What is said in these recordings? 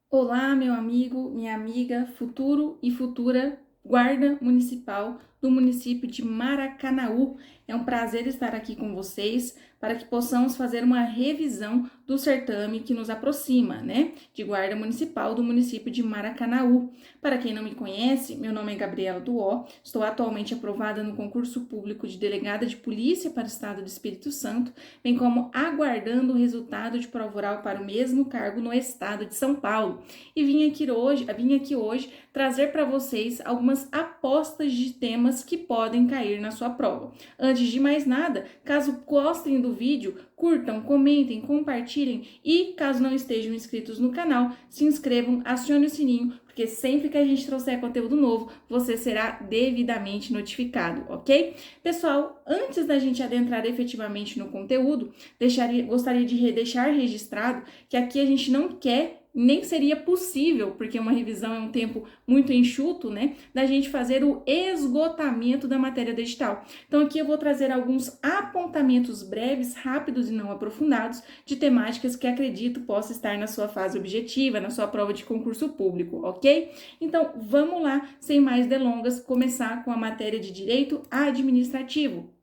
Olá, meu amigo, minha amiga, futuro e futura guarda municipal do município de Maracanaú. É um prazer estar aqui com vocês para que possamos fazer uma revisão do certame que nos aproxima, de guarda municipal do município de Maracanaú. Para quem não me conhece, meu nome é Gabriela Duó, estou atualmente aprovada no concurso público de delegada de polícia para o estado do Espírito Santo, bem como aguardando o resultado de prova oral para o mesmo cargo no estado de São Paulo. E vim aqui hoje trazer para vocês algumas apostas de temas que podem cair na sua prova. Antes de mais nada, caso gostem do vídeo, curtam, comentem, compartilhem e, caso não estejam inscritos no canal, se inscrevam, acione o sininho, porque sempre que a gente trouxer conteúdo novo, você será devidamente notificado, ok? Pessoal, antes da gente adentrar efetivamente no conteúdo, gostaria de deixar registrado que aqui a gente não quer nem seria possível, porque uma revisão é um tempo muito enxuto, da gente fazer o esgotamento da matéria do edital. Então aqui eu vou trazer alguns apontamentos breves, rápidos e não aprofundados de temáticas que acredito possa estar na sua fase objetiva, na sua prova de concurso público, ok? Então vamos lá, sem mais delongas, começar com a matéria de direito administrativo.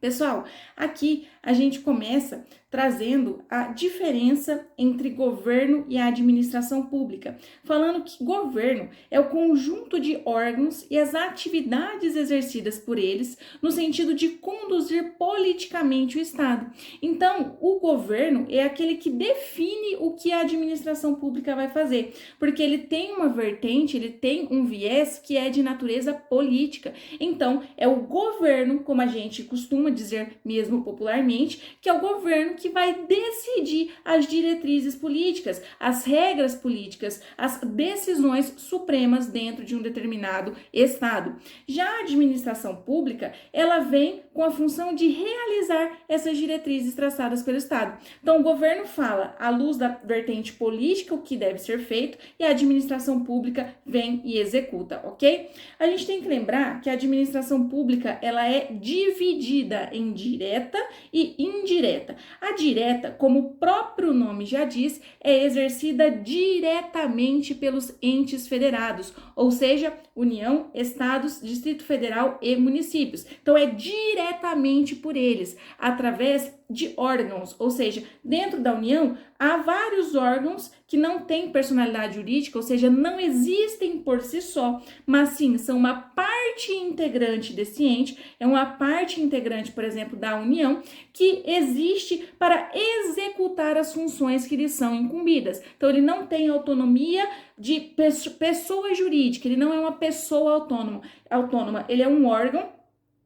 Pessoal, aqui a gente começa trazendo a diferença entre governo e a administração pública, falando que governo é o conjunto de órgãos e as atividades exercidas por eles no sentido de conduzir politicamente o Estado. Então, o governo é aquele que define o que a administração pública vai fazer, porque ele tem uma vertente, ele tem um viés que é de natureza política. Então, é o governo, como a gente costuma dizer mesmo popularmente, que é o governo que vai decidir as diretrizes políticas, as regras políticas, as decisões supremas dentro de um determinado estado. Já a administração pública, ela vem com a função de realizar essas diretrizes traçadas pelo Estado. Então, o governo fala, à luz da vertente política, o que deve ser feito, e a administração pública vem e executa, ok? A gente tem que lembrar que a administração pública, ela é dividida em direta e indireta. A direta, como o próprio nome já diz, é exercida diretamente pelos entes federados, ou seja, União, Estados, Distrito Federal e municípios. Então, é diretamente por eles, através de órgãos, ou seja, dentro da União há vários órgãos que não têm personalidade jurídica, ou seja, não existem por si só, mas sim são uma parte integrante desse ente, é uma parte integrante, por exemplo, da União, que existe para executar as funções que lhe são incumbidas. Então, ele não tem autonomia de pessoa jurídica, ele não é uma pessoa autônoma, ele é um órgão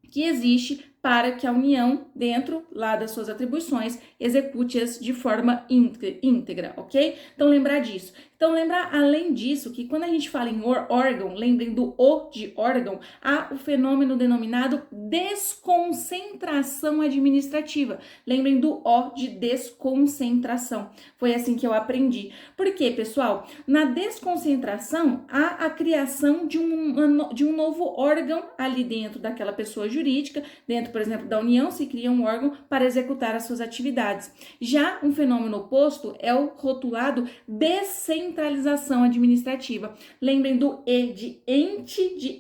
que existe para que a União, dentro lá das suas atribuições, execute-as de forma íntegra, ok? Então, lembrar disso. Então, lembrar, além disso, que quando a gente fala em órgão, lembrem do O de órgão, há o fenômeno denominado desconcentração administrativa. Lembrem do O de desconcentração. Foi assim que eu aprendi. Por quê, pessoal? Na desconcentração, há a criação de um novo órgão ali dentro daquela pessoa jurídica, dentro, por exemplo, da União, se cria um órgão para executar as suas atividades. Já um fenômeno oposto é o rotulado descentralização administrativa. Lembrem do E de ente, de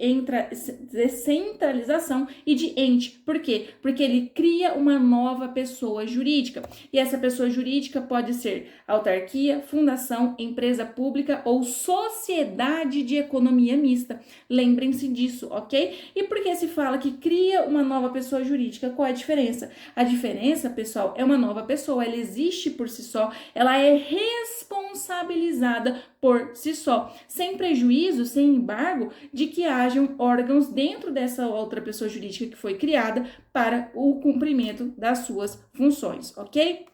descentralização e de ente. Por quê? Porque ele cria uma nova pessoa jurídica. E essa pessoa jurídica pode ser autarquia, fundação, empresa pública ou sociedade de economia mista. Lembrem-se disso, ok? E por que se fala que cria uma nova pessoa jurídica? Qual é a diferença? A diferença, pessoal, é uma nova pessoa, ela existe por si só, ela é responsabilizada por si só, sem prejuízo, sem embargo de que hajam órgãos dentro dessa outra pessoa jurídica que foi criada para o cumprimento das suas funções, ok?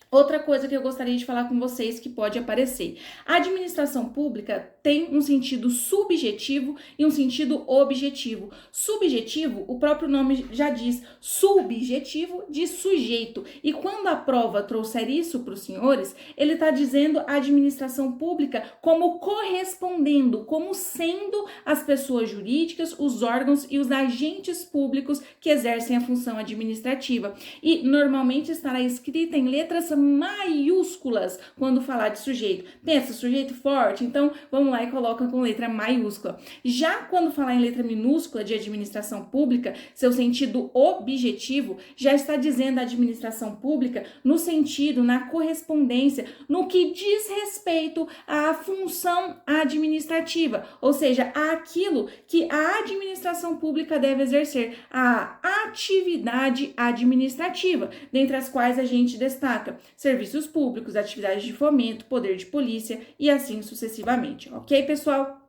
Outra coisa que eu gostaria de falar com vocês que pode aparecer. A administração pública tem um sentido subjetivo e um sentido objetivo. Subjetivo, o próprio nome já diz, subjetivo de sujeito. E quando a prova trouxer isso para os senhores, ele está dizendo a administração pública como correspondendo, como sendo as pessoas jurídicas, os órgãos e os agentes públicos que exercem a função administrativa. E normalmente estará escrita em letras maiúsculas quando falar de sujeito. Pensa, sujeito forte, então vamos lá e coloca com letra maiúscula. Já quando falar em letra minúscula de administração pública, seu sentido objetivo já está dizendo a administração pública no sentido, na correspondência, no que diz respeito à função administrativa, ou seja, àquilo que a administração pública deve exercer, a atividade administrativa, dentre as quais a gente destaca serviços públicos, atividades de fomento, poder de polícia e assim sucessivamente, ok, pessoal?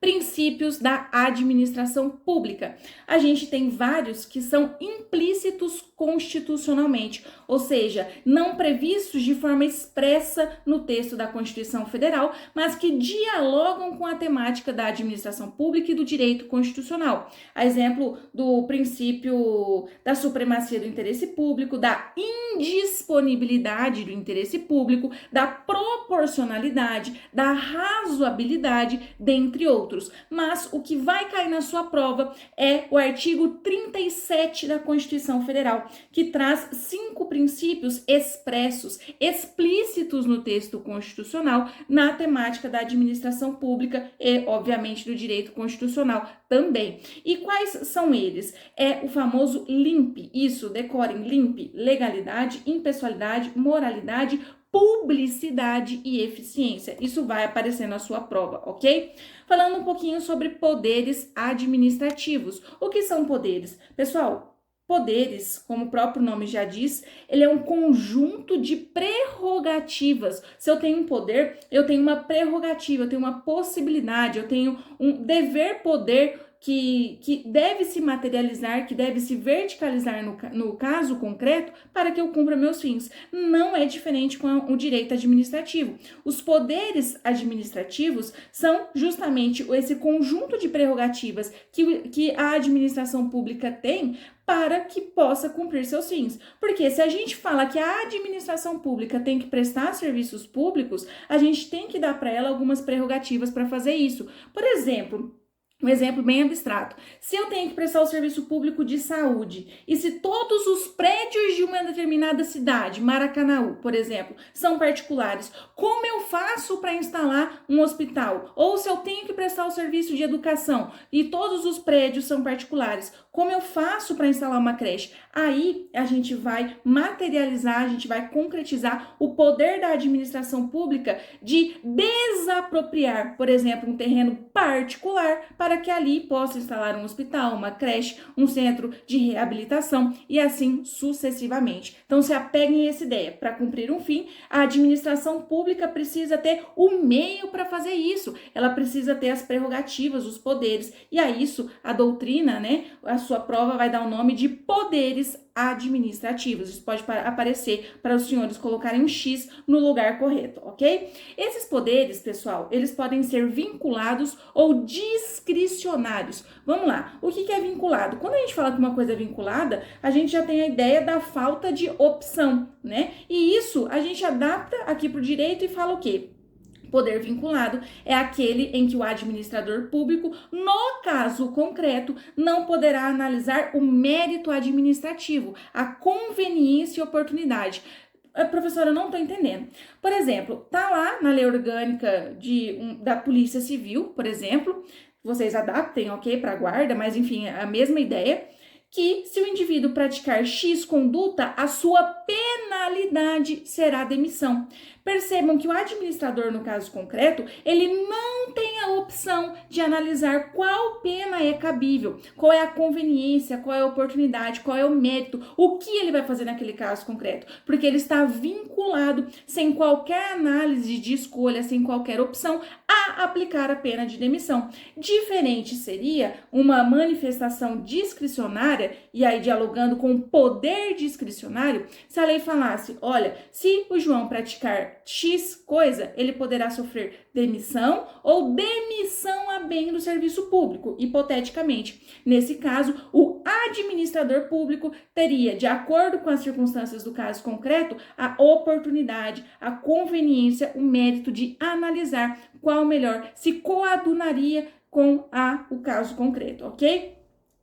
Princípios da administração pública. A gente tem vários que são implícitos constitucionalmente, ou seja, não previstos de forma expressa no texto da Constituição Federal, mas que dialogam com a temática da administração pública e do direito constitucional. A exemplo do princípio da supremacia do interesse público, da indisponibilidade do interesse público, da proporcionalidade, da razoabilidade, dentre outros. Mas o que vai cair na sua prova é o artigo 37 da Constituição Federal, que traz 5 princípios expressos, explícitos no texto constitucional, na temática da administração pública e, obviamente, do direito constitucional também. E quais são eles? É o famoso LIMP, isso, decorem, LIMP, legalidade, impessoalidade, moralidade, publicidade e eficiência. Isso vai aparecer na sua prova, ok? Falando um pouquinho sobre poderes administrativos. O que são poderes? Pessoal, poderes, como o próprio nome já diz, ele é um conjunto de prerrogativas. Se eu tenho um poder, eu tenho uma prerrogativa, eu tenho uma possibilidade, eu tenho um dever-poder que deve se materializar, que deve se verticalizar no caso concreto para que eu cumpra meus fins. Não é diferente com o direito administrativo. Os poderes administrativos são justamente esse conjunto de prerrogativas que a administração pública tem para que possa cumprir seus fins. Porque se a gente fala que a administração pública tem que prestar serviços públicos, a gente tem que dar para ela algumas prerrogativas para fazer isso. Por exemplo, um exemplo bem abstrato. Se eu tenho que prestar o serviço público de saúde e se todos os prédios de uma determinada cidade, Maracanaú, por exemplo, são particulares, como eu faço para instalar um hospital? Ou se eu tenho que prestar o serviço de educação e todos os prédios são particulares, como eu faço para instalar uma creche? Aí a gente vai materializar, a gente vai concretizar o poder da administração pública de desapropriar, por exemplo, um terreno particular para que ali possa instalar um hospital, uma creche, um centro de reabilitação e assim sucessivamente. Então se apeguem a essa ideia. Para cumprir um fim, a administração pública precisa ter o meio para fazer isso. Ela precisa ter as prerrogativas, os poderes. E a isso a doutrina, né, a sua prova vai dar o nome de poderes administrativos. Isso pode aparecer para os senhores colocarem um X no lugar correto, ok? Esses poderes, pessoal, eles podem ser vinculados ou discricionários. Vamos lá, o que é vinculado? Quando a gente fala que uma coisa é vinculada, a gente já tem a ideia da falta de opção, né? E isso a gente adapta aqui para o direito e fala o quê? Poder vinculado é aquele em que o administrador público, no caso concreto, não poderá analisar o mérito administrativo, a conveniência e oportunidade. Professora, eu não estou entendendo. Por exemplo, tá lá na lei orgânica da Polícia Civil, por exemplo, vocês adaptem, ok, para a guarda, mas enfim, é a mesma ideia, que se o indivíduo praticar X conduta, a sua penalidade será demissão. Percebam que o administrador, no caso concreto, ele não tem a opção de analisar qual pena é cabível, qual é a conveniência, qual é a oportunidade, qual é o mérito, o que ele vai fazer naquele caso concreto, porque ele está vinculado, sem qualquer análise de escolha, sem qualquer opção, a aplicar a pena de demissão. Diferente seria uma manifestação discricionária, e aí dialogando com o poder discricionário, se a lei falasse, olha, se o João praticar X coisa, ele poderá sofrer demissão ou demissão a bem do serviço público, hipoteticamente. Nesse caso, o administrador público teria, de acordo com as circunstâncias do caso concreto, a oportunidade, a conveniência, o mérito de analisar qual melhor se coadunaria com o caso concreto, ok?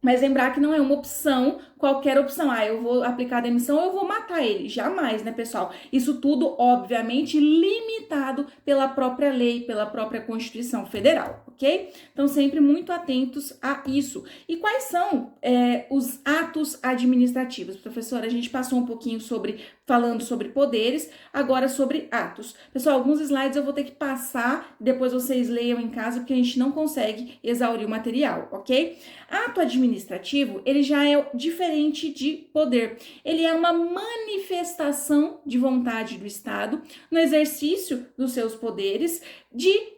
Mas lembrar que não é uma opção, qualquer opção. Ah, eu vou aplicar a demissão ou eu vou matar ele. Jamais, né, pessoal? Isso tudo, obviamente, limitado pela própria lei, pela própria Constituição Federal, ok? Então, sempre muito atentos a isso. E quais são os atos administrativos? Professora, a gente passou um pouquinho falando sobre poderes, agora sobre atos. Pessoal, alguns slides eu vou ter que passar, depois vocês leiam em casa, porque a gente não consegue exaurir o material, ok? Ato administrativo, ele já é diferente de poder. Ele é uma manifestação de vontade do Estado no exercício dos seus poderes,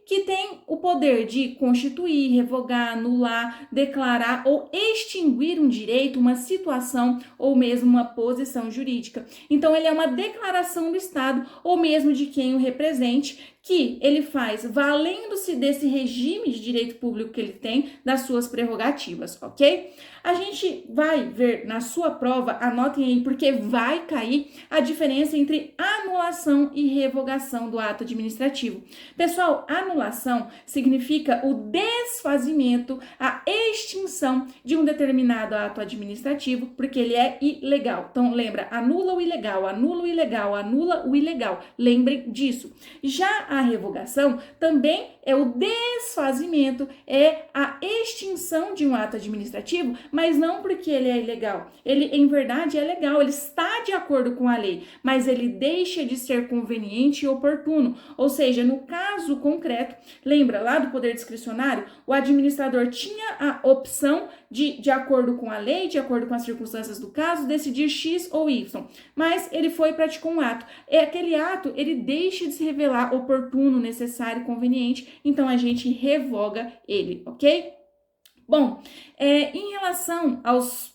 que tem o poder de constituir, revogar, anular, declarar ou extinguir um direito, uma situação ou mesmo uma posição jurídica. Então, ele é uma declaração do Estado ou mesmo de quem o represente, que ele faz valendo-se desse regime de direito público que ele tem, das suas prerrogativas, ok? A gente vai ver na sua prova, anotem aí, porque vai cair a diferença entre anulação e revogação do ato administrativo. Pessoal, anulação significa o desfazimento, a extinção de um determinado ato administrativo, porque ele é ilegal. Então, lembra, anula o ilegal, anula o ilegal, anula o ilegal. Lembrem disso. Já a revogação também é o desfazimento, é a extinção de um ato administrativo, mas não porque ele é ilegal. Ele, em verdade, é legal, ele está de acordo com a lei, mas ele deixa de ser conveniente e oportuno. Ou seja, no caso concreto, lembra lá do poder discricionário? O administrador tinha a opção de acordo com a lei, de acordo com as circunstâncias do caso, decidir X ou Y, mas ele foi e praticou um ato. Aquele ato, ele deixa de se revelar oportuno, necessário, conveniente, então a gente revoga ele, ok? Bom, em relação aos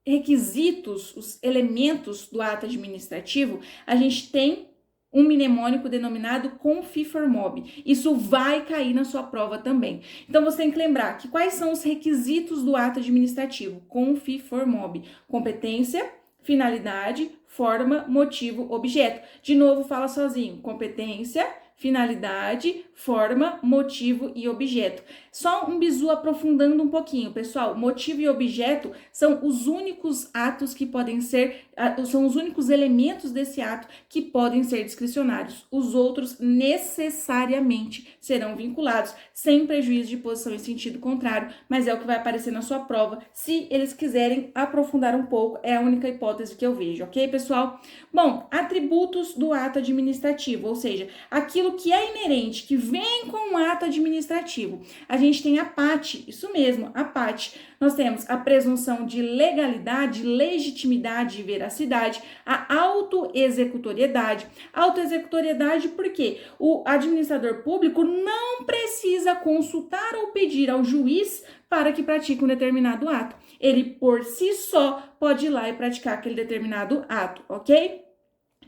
requisitos, os elementos do ato administrativo, a gente tem um mnemônico denominado Confiformob. Isso vai cair na sua prova também. Então, você tem que lembrar que quais são os requisitos do ato administrativo? Confiformob. Competência, finalidade, forma, motivo, objeto. De novo, fala sozinho. Competência, finalidade, forma, motivo e objeto. Só um bizu aprofundando um pouquinho, pessoal. Motivo e objeto são os únicos atos que podem ser, são os únicos elementos desse ato que podem ser discricionários. Os outros necessariamente serão vinculados, sem prejuízo de posição em sentido contrário, mas é o que vai aparecer na sua prova. Se eles quiserem aprofundar um pouco, é a única hipótese que eu vejo, ok, pessoal? Bom, atributos do ato administrativo, ou seja, aquilo que é inerente, que vem com o ato administrativo. A gente tem a PAT, isso mesmo, a PAT. Nós temos a presunção de legalidade, legitimidade e veracidade, a autoexecutoriedade. Autoexecutoriedade porque o administrador público não precisa consultar ou pedir ao juiz para que pratique um determinado ato. Ele, por si só, pode ir lá e praticar aquele determinado ato, ok?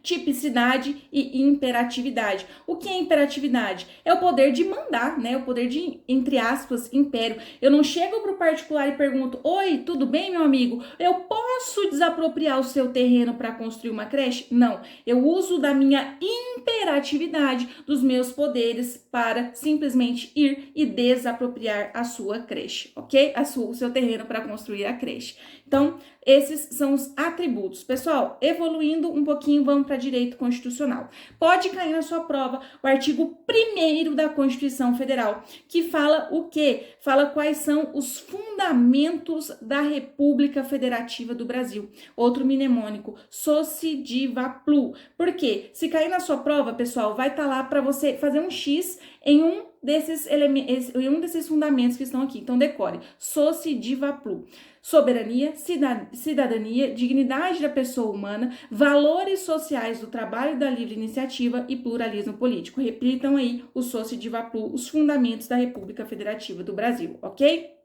Tipicidade e imperatividade. O que é imperatividade? É o poder de mandar, né? O poder de, entre aspas, império. Eu não chego para o particular e pergunto: oi, tudo bem, meu amigo? Eu posso desapropriar o seu terreno para construir uma creche? Não. Eu uso da minha imperatividade, dos meus poderes para simplesmente ir e desapropriar a sua creche, ok? O seu terreno para construir a creche. Então, esses são os atributos. Pessoal, evoluindo um pouquinho, vamos para direito constitucional. Pode cair na sua prova o artigo 1º da Constituição Federal, que fala o quê? Fala quais são os fundamentos da República Federativa do Brasil. Outro mnemônico, Sociediva Plu. Por quê? Se cair na sua prova, pessoal, vai estar lá para você fazer um X em um desses elementos, em um desses fundamentos que estão aqui. Então, decore. Sociediva Plu. Soberania, cidadania, dignidade da pessoa humana, valores sociais do trabalho da livre iniciativa e pluralismo político. Repitam aí o Sociediva Plu, os fundamentos da República Federativa do Brasil, ok?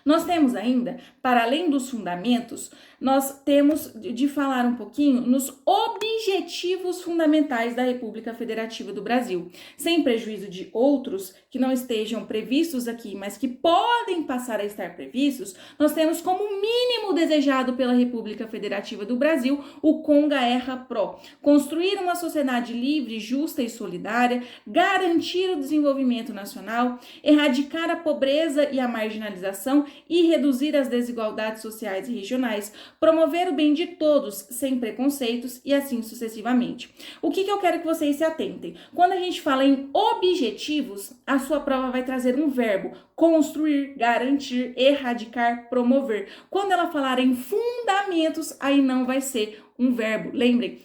Nós temos ainda, para além dos fundamentos, nós temos de falar um pouquinho nos objetivos fundamentais da República Federativa do Brasil. Sem prejuízo de outros que não estejam previstos aqui, mas que podem passar a estar previstos, nós temos como mínimo desejado pela República Federativa do Brasil o Conga-Erra Pro. Construir uma sociedade livre, justa e solidária, garantir o desenvolvimento nacional, erradicar a pobreza e a marginalização, população e reduzir as desigualdades sociais e regionais, promover o bem de todos, sem preconceitos e assim sucessivamente. O que eu quero que vocês se atentem? Quando a gente fala em objetivos, a sua prova vai trazer um verbo: construir, garantir, erradicar, promover. Quando ela falar em fundamentos, aí não vai ser um verbo. Lembrem,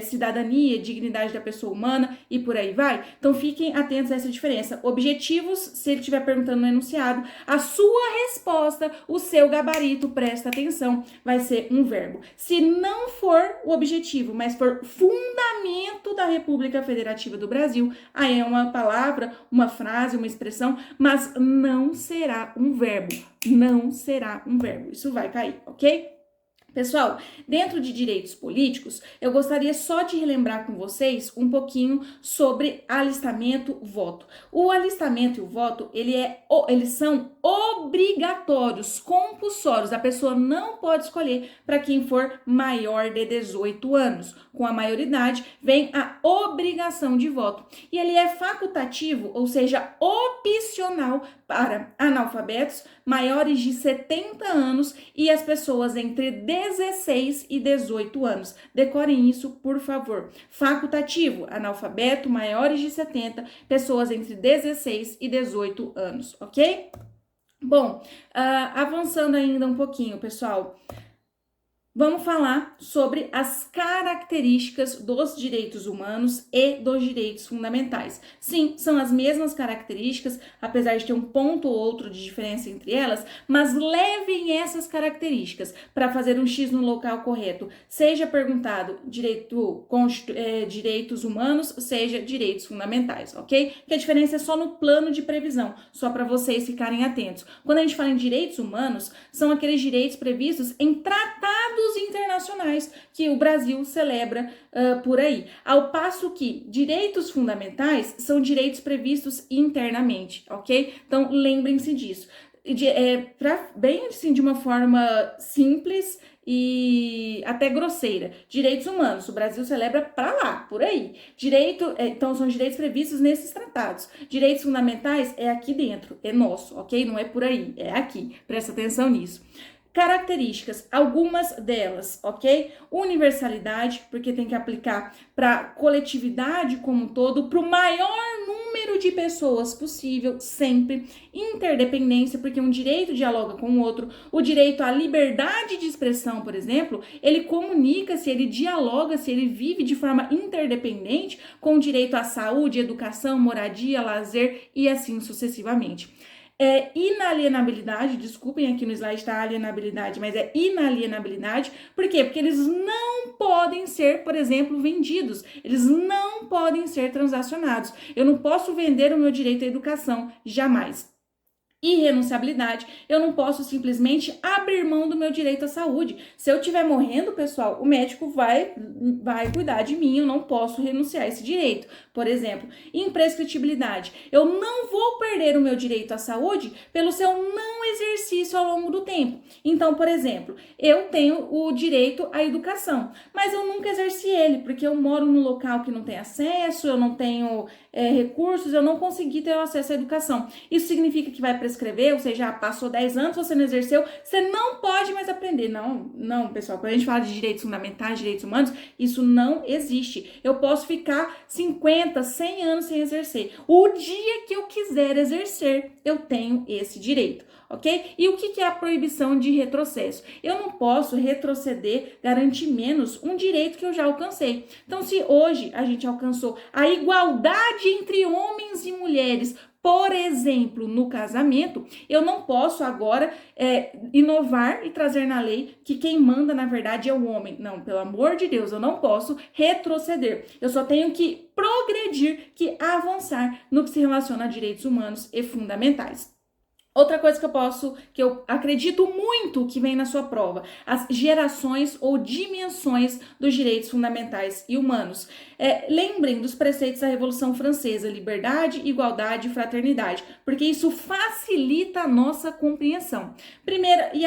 cidadania, dignidade da pessoa humana e por aí vai. Então fiquem atentos a essa diferença. Objetivos, se ele estiver perguntando no enunciado, a sua resposta, o seu gabarito, presta atenção, vai ser um verbo. Se não for o objetivo, mas for fundamento da República Federativa do Brasil, aí é uma palavra, uma frase, uma expressão, mas não será um verbo. Não será um verbo. Isso vai cair, ok? Pessoal, dentro de direitos políticos, eu gostaria só de relembrar com vocês um pouquinho sobre alistamento, voto. O alistamento e o voto, eles são obrigatórios, compulsórios. A pessoa não pode escolher para quem for maior de 18 anos. Com a maioridade, vem a obrigação de voto. E ele é facultativo, ou seja, opcional para analfabetos, maiores de 70 anos e as pessoas entre 16 e 18 anos. Decorem isso, por favor. Facultativo, analfabeto, maiores de 70, pessoas entre 16 e 18 anos, ok? Bom, avançando ainda um pouquinho, pessoal. Vamos falar sobre as características dos direitos humanos e dos direitos fundamentais. Sim, são as mesmas características, apesar de ter um ponto ou outro de diferença entre elas, mas levem essas características para fazer um X no local correto. Seja perguntado direitos humanos, seja direitos fundamentais, ok? Que a diferença é só no plano de previsão, só para vocês ficarem atentos. Quando a gente fala em direitos humanos, são aqueles direitos previstos em tratados internacionais que o Brasil celebra por aí. Ao passo que direitos fundamentais são direitos previstos internamente, ok? Então, lembrem-se disso. Bem assim, de uma forma simples e até grosseira. Direitos humanos, o Brasil celebra pra lá, por aí. Então são direitos previstos nesses tratados. Direitos fundamentais é aqui dentro, é nosso, ok? Não é por aí, é aqui. Presta atenção nisso. Características, algumas delas, ok? Universalidade, porque tem que aplicar para coletividade como um todo, para o maior número de pessoas possível, sempre. Interdependência, porque um direito dialoga com o outro. O direito à liberdade de expressão, por exemplo, ele comunica-se, ele dialoga-se, ele vive de forma interdependente com o direito à saúde, educação, moradia, lazer e assim sucessivamente. Inalienabilidade, desculpem, aqui no slide está alienabilidade, mas é inalienabilidade. Por quê? Porque eles não podem ser, por exemplo, vendidos. Eles não podem ser transacionados. Eu não posso vender o meu direito à educação, jamais. Irrenunciabilidade, eu não posso simplesmente abrir mão do meu direito à saúde. Se eu estiver morrendo, pessoal, o médico vai cuidar de mim, eu não posso renunciar a esse direito. Por exemplo, imprescritibilidade, eu não vou perder o meu direito à saúde pelo seu não exercício ao longo do tempo. Então, por exemplo, eu tenho o direito à educação, mas eu nunca exerci ele, porque eu moro num local que não tem acesso, eu não tenho recursos, eu não consegui ter acesso à educação. Isso significa que vai prescrever, ou seja, passou 10 anos, você não exerceu, você não pode mais aprender. Não, pessoal, quando a gente fala de direitos fundamentais, direitos humanos, isso não existe. Eu posso ficar 50, 100 anos sem exercer. O dia que eu quiser exercer, eu tenho esse direito, ok? E o que é a proibição de retrocesso? Eu não posso retroceder, garantir menos um direito que eu já alcancei. Então, se hoje a gente alcançou a igualdade entre homens e mulheres, por exemplo, no casamento, eu não posso agora inovar e trazer na lei que quem manda, na verdade, é o homem. Não, pelo amor de Deus, eu não posso retroceder. Eu só tenho que progredir, que avançar no que se relaciona a direitos humanos e fundamentais. Outra coisa que eu acredito muito que vem na sua prova, as gerações ou dimensões dos direitos fundamentais e humanos. Lembrem dos preceitos da Revolução Francesa, liberdade, igualdade e fraternidade, porque isso facilita a nossa compreensão. Primeira, e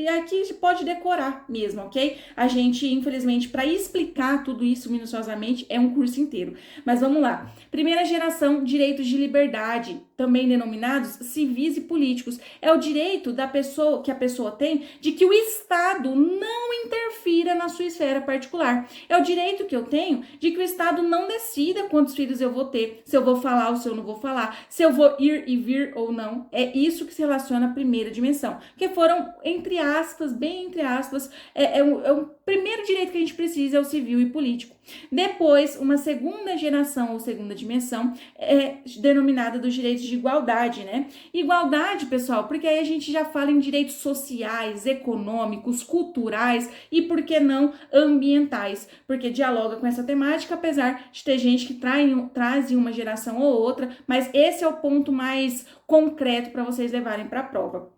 aqui a gente pode decorar mesmo, ok? A gente, infelizmente, para explicar tudo isso minuciosamente, é um curso inteiro. Mas vamos lá. Primeira geração, direitos de liberdade, também denominados civis e políticos. políticos. É o direito da pessoa, que a pessoa tem, de que o Estado não interfira na sua esfera particular. É o direito que eu tenho de que o Estado não decida quantos filhos eu vou ter, se eu vou falar ou se eu não vou falar, se eu vou ir e vir ou não. É isso que se relaciona à primeira dimensão, que foram, entre aspas, bem entre aspas, o primeiro direito que a gente precisa é o civil e político. Depois, uma segunda geração ou segunda dimensão é denominada dos direitos de igualdade, né? Igualdade, pessoal, porque aí a gente já fala em direitos sociais, econômicos, culturais e, por que não, ambientais, porque dialoga com essa temática, apesar de ter gente que traz em uma geração ou outra, mas esse é o ponto mais concreto para vocês levarem para a prova.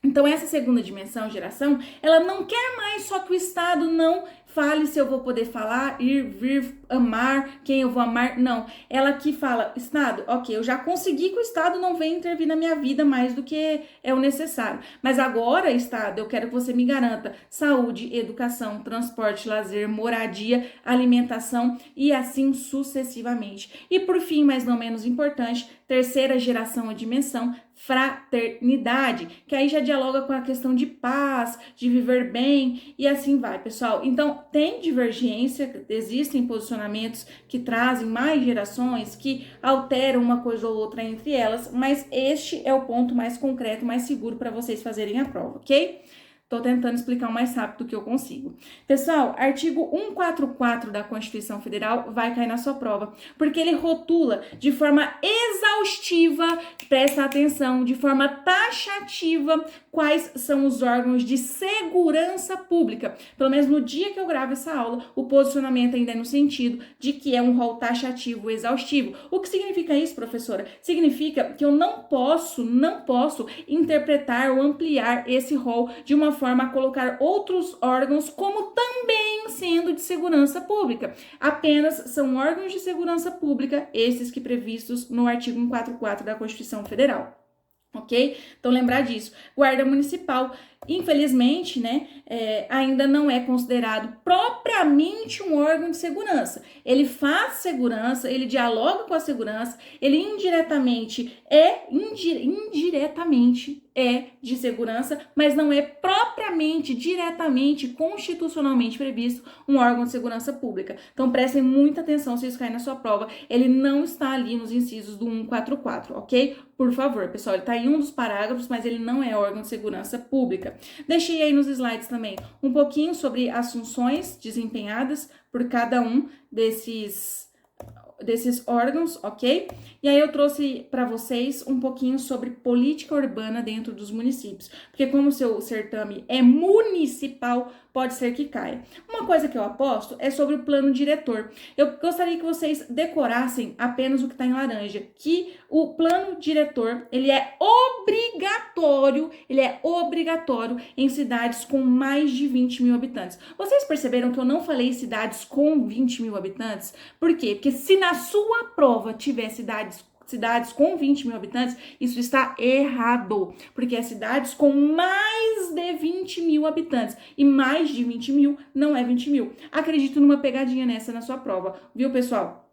Então, essa segunda dimensão, geração, ela não quer mais só que o Estado não fale se eu vou poder falar, ir, vir, amar, quem eu vou amar. Não, ela que fala, Estado, ok, eu já consegui que o Estado não venha intervir na minha vida mais do que é o necessário. Mas agora, Estado, eu quero que você me garanta saúde, educação, transporte, lazer, moradia, alimentação e assim sucessivamente. E por fim, mas não menos importante, terceira geração ou dimensão, fraternidade, que aí já dialoga com a questão de paz, de viver bem e assim vai, pessoal. Então, tem divergência, existem posicionamentos que trazem mais gerações, que alteram uma coisa ou outra entre elas, mas este é o ponto mais concreto, mais seguro para vocês fazerem a prova, ok? Tô tentando explicar o mais rápido que eu consigo. Pessoal, artigo 144 da Constituição Federal vai cair na sua prova, porque ele rotula de forma exaustiva, presta atenção, de forma taxativa, quais são os órgãos de segurança pública. Pelo menos no dia que eu gravo essa aula, o posicionamento ainda é no sentido de que é um rol taxativo exaustivo. O que significa isso, professora? Significa que eu não posso interpretar ou ampliar esse rol de uma forma a colocar outros órgãos como também sendo de segurança pública. Apenas são órgãos de segurança pública, esses que previstos no artigo 144 da Constituição Federal. Ok? Então, lembrar disso. Guarda Municipal, infelizmente, né, ainda não é considerado propriamente um órgão de segurança. Ele faz segurança, ele dialoga com a segurança, ele indiretamente é de segurança, mas não é propriamente, diretamente, constitucionalmente previsto um órgão de segurança pública. Então, prestem muita atenção se isso cair na sua prova. Ele não está ali nos incisos do 144, ok? Por favor, pessoal, ele está em um dos parágrafos, mas ele não é órgão de segurança pública. Deixei aí nos slides também um pouquinho sobre as funções desempenhadas por cada um desses órgãos, ok? E aí eu trouxe para vocês um pouquinho sobre política urbana dentro dos municípios, porque como o seu certame é municipal, pode ser que caia. Uma coisa que eu aposto é sobre o plano diretor. Eu gostaria que vocês decorassem apenas o que está em laranja, que o plano diretor, ele é obrigatório em cidades com mais de 20 mil habitantes. Vocês perceberam que eu não falei cidades com 20 mil habitantes? Por quê? Porque se na sua prova tiver cidades com 20 mil habitantes, isso está errado, porque é cidades com mais de 20 mil habitantes, e mais de 20 mil não é 20 mil. Acredito numa pegadinha nessa na sua prova, viu, pessoal?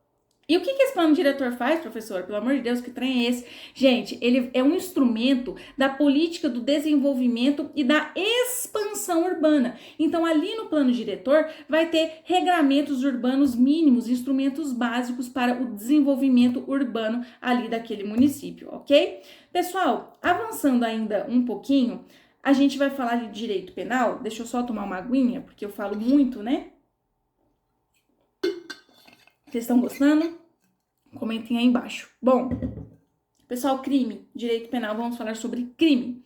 E o que esse plano diretor faz, professor? Pelo amor de Deus, que trem é esse? Gente, ele é um instrumento da política do desenvolvimento e da expansão urbana. Então, ali no plano diretor, vai ter regramentos urbanos mínimos, instrumentos básicos para o desenvolvimento urbano ali daquele município, ok? Pessoal, avançando ainda um pouquinho, a gente vai falar de direito penal. Deixa eu só tomar uma aguinha, porque eu falo muito, né? Vocês estão gostando? Comentem aí embaixo. Bom, pessoal, crime, direito penal, vamos falar sobre crime.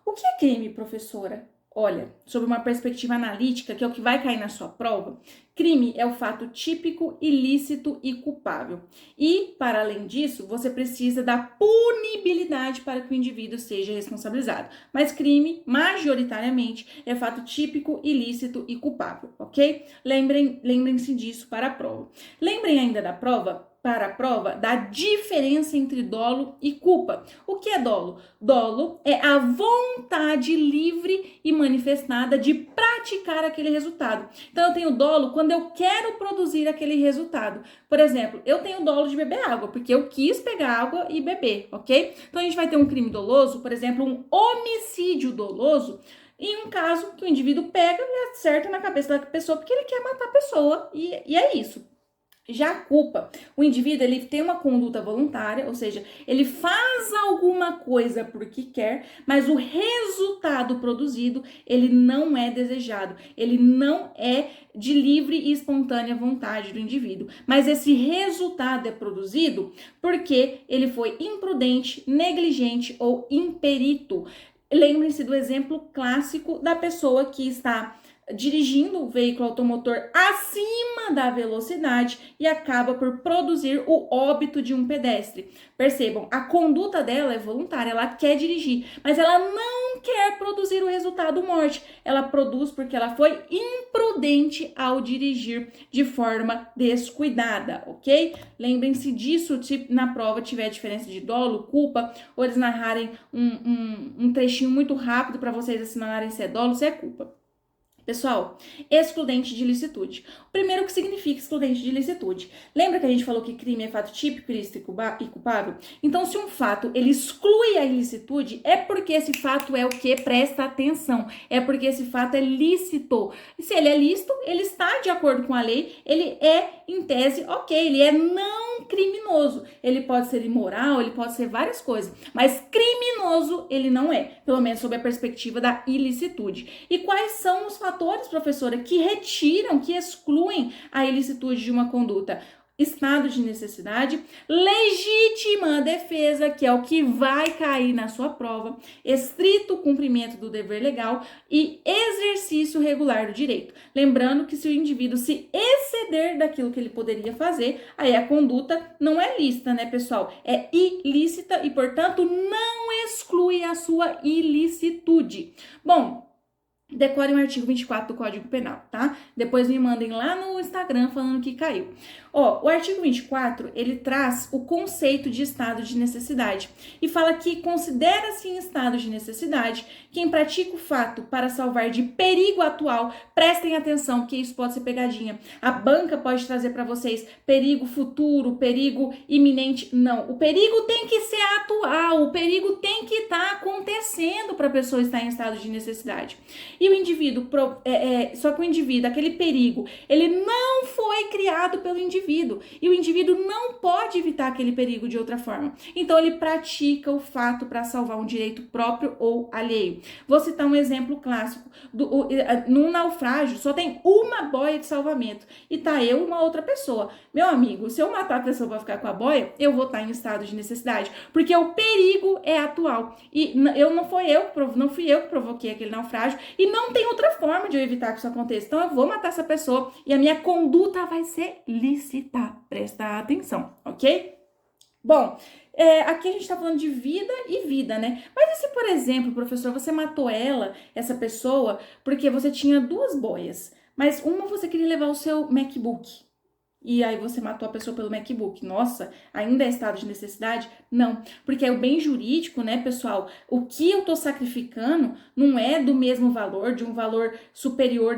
O que é crime, professora? Olha, sob uma perspectiva analítica, que é o que vai cair na sua prova, crime é o fato típico, ilícito e culpável. E, para além disso, você precisa da punibilidade para que o indivíduo seja responsabilizado. Mas crime, majoritariamente, é fato típico, ilícito e culpável, ok? Lembrem-se disso para a prova. Lembrem ainda da prova para a prova da diferença entre dolo e culpa. O que é dolo? Dolo é a vontade livre e manifestada de praticar aquele resultado. Então, eu tenho dolo quando eu quero produzir aquele resultado. Por exemplo, eu tenho dolo de beber água, porque eu quis pegar água e beber, ok? Então, a gente vai ter um crime doloso, por exemplo, um homicídio doloso, em um caso que o indivíduo pega e acerta na cabeça da pessoa porque ele quer matar a pessoa e é isso. Já a culpa, o indivíduo ele tem uma conduta voluntária, ou seja, ele faz alguma coisa porque quer, mas o resultado produzido, ele não é desejado, ele não é de livre e espontânea vontade do indivíduo, mas esse resultado é produzido porque ele foi imprudente, negligente ou imperito. Lembrem-se do exemplo clássico da pessoa que está dirigindo o veículo automotor acima da velocidade e acaba por produzir o óbito de um pedestre. Percebam, a conduta dela é voluntária, ela quer dirigir, mas ela não quer produzir o resultado morte. Ela produz porque ela foi imprudente ao dirigir de forma descuidada, ok? Lembrem-se disso se na prova tiver diferença de dolo, culpa, ou eles narrarem um trechinho muito rápido para vocês assinalarem se é dolo, se é culpa. Pessoal, excludente de ilicitude. O primeiro, o que significa excludente de ilicitude? Lembra que a gente falou que crime é fato típico, ilícito e culpável? Então, se um fato ele exclui a ilicitude, é porque esse fato é o que? Presta atenção. É porque esse fato é lícito. E se ele é lícito, ele está de acordo com a lei, ele é, em tese, ok, ele é não criminoso. Ele pode ser imoral, ele pode ser várias coisas, mas criminoso ele não é, pelo menos sob a perspectiva da ilicitude. E quais são os fatores, professora, que retiram, que excluem a ilicitude de uma conduta? Estado de necessidade, legítima defesa, que é o que vai cair na sua prova, estrito cumprimento do dever legal e exercício regular do direito. Lembrando que se o indivíduo se exceder daquilo que ele poderia fazer, aí a conduta não é lícita, né, pessoal? É ilícita e, portanto, não exclui a sua ilicitude. Bom, decorem o artigo 24 do Código Penal, tá? Depois me mandem lá no Instagram falando que caiu. Ó, o artigo 24, ele traz o conceito de estado de necessidade e fala que considera-se em estado de necessidade quem pratica o fato para salvar de perigo atual. Prestem atenção, que isso pode ser pegadinha. A banca pode trazer para vocês perigo futuro, perigo iminente. Não, o perigo tem que ser atual, o perigo tem que estar acontecendo para a pessoa estar em estado de necessidade. E o indivíduo, só que o indivíduo, aquele perigo, ele não foi criado pelo indivíduo. E o indivíduo não pode evitar aquele perigo de outra forma. Então, ele pratica o fato para salvar um direito próprio ou alheio. Vou citar um exemplo clássico. Num naufrágio, só tem uma boia de salvamento. E tá eu e uma outra pessoa. Meu amigo, se eu matar a pessoa para ficar com a boia, eu vou estar em estado de necessidade. Porque o perigo é atual. E não fui eu que provoquei aquele naufrágio. E não tem outra forma de eu evitar que isso aconteça. Então, eu vou matar essa pessoa e a minha conduta vai ser lícita. Presta atenção, ok? Bom, aqui a gente tá falando de vida e vida, né? Mas e se, por exemplo, professor, você matou essa pessoa, porque você tinha duas boias, mas uma você queria levar o seu MacBook. E aí você matou a pessoa pelo MacBook. Nossa, ainda é estado de necessidade? Não, porque é o bem jurídico, né, pessoal? O que eu tô sacrificando não é do mesmo valor, de um valor superior